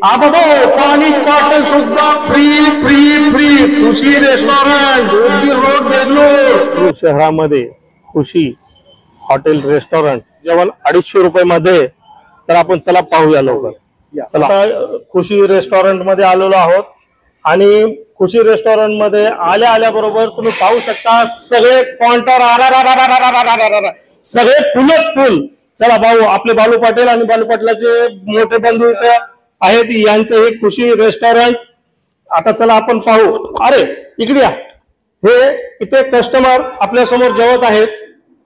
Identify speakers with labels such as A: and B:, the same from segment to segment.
A: बाबा पाणी बॉटल सुद्धा फ्री फ्री फ्री खुशी रेस्टॉरंट रोड बेंगलोर शहरामध्ये खुशी हॉटेल रेस्टॉरंट जेवण 250 रुपये मध्ये. तर आपण चला पाहूया लवकर. आता खुशी रेस्टॉरंट मध्ये आलेलो आहोत आणि खुशी रेस्टॉरंट मध्ये आल्याबरोबर तुम्ही पाहू शकता सगळे काउंटर सगळे फुलच फुल. चला भाऊ आपले बालू पाटील आणि बालू पाटलाचे मोठे बंधू इथे आहेत यांचं हे खुशी रेस्टॉरंट. आता चला आपण पाहू. अरे इकडे या. हे इथे कस्टमर आपल्या समोर जेवत आहेत.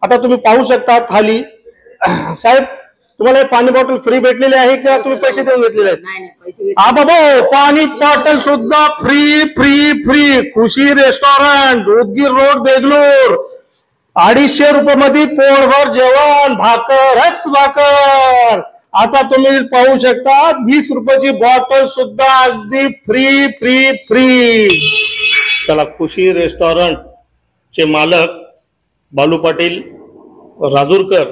A: आता तुम्ही पाहू शकता थाली. साहेब तुम्हाला पाणी बॉटल फ्री भेटलेली आहे किंवा तुम्ही पैसे देऊन घेतलेले आहेत? बाबा पाणी बॉटल सुद्धा फ्री फ्री फ्री खुशी रेस्टॉरंट उदगीर रोड बेंगलोर. 250 रुपये मध्ये पोटभर जेवण भाकरच भाकर. आता तुम्ही पाहू शकता 20 रुपयाची बॉटल सुद्धा अगदी फ्री फ्री फ्री. चला खुशी रेस्टॉरंट चे मालक बालू पाटील राजूरकर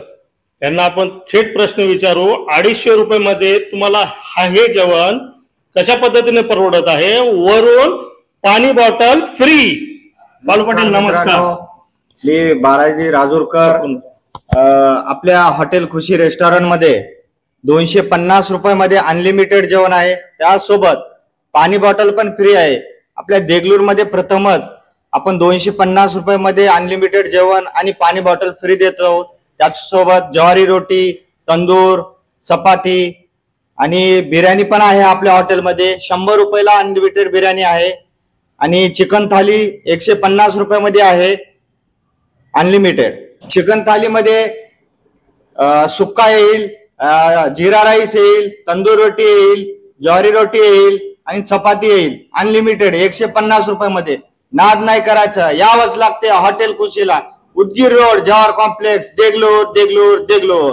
A: यांना आपण थेट प्रश्न विचारू. 250 रुपये मध्ये तुम्हाला हे जेवण कशा पद्धतीने परवडत आहे, वरून पाणी बॉटल फ्री. बालू पाटील नमस्कार.
B: मी बालाजी राजूरकर. आपल्या हॉटेल खुशी रेस्टॉरंट मध्ये 250 रुपये मध्ये अनलिमिटेड जेवण आहे. त्यासोबत पाणी बॉटल पण फ्री आहे. आपल्या देगलूर मध्ये प्रथमच आपण 250 रुपये मध्ये अनलिमिटेड जेवण आणि पाणी बॉटल फ्री देतो. त्यासोबत ज्वारी रोटी, तंदूर, चपाती आणि बिर्याणी पण आहे. आपल्या हॉटेलमध्ये 100 रुपयाला अनलिमिटेड बिर्याणी आहे आणि चिकन थाली 150 रुपये मध्ये आहे अनलिमिटेड. चिकन थालीमध्ये सुक्का येईल, जिरा राईस येईल, तंदूर रोटी येईल, ज्वारी रोटी येईल आणि चपाती येईल अनलिमिटेड 150 रुपये मध्ये. नाद नाही करायचं, यावंच लागते हॉटेल खुशीला. Udgir road, Jawahar complex, Deglur Deglur Deglur.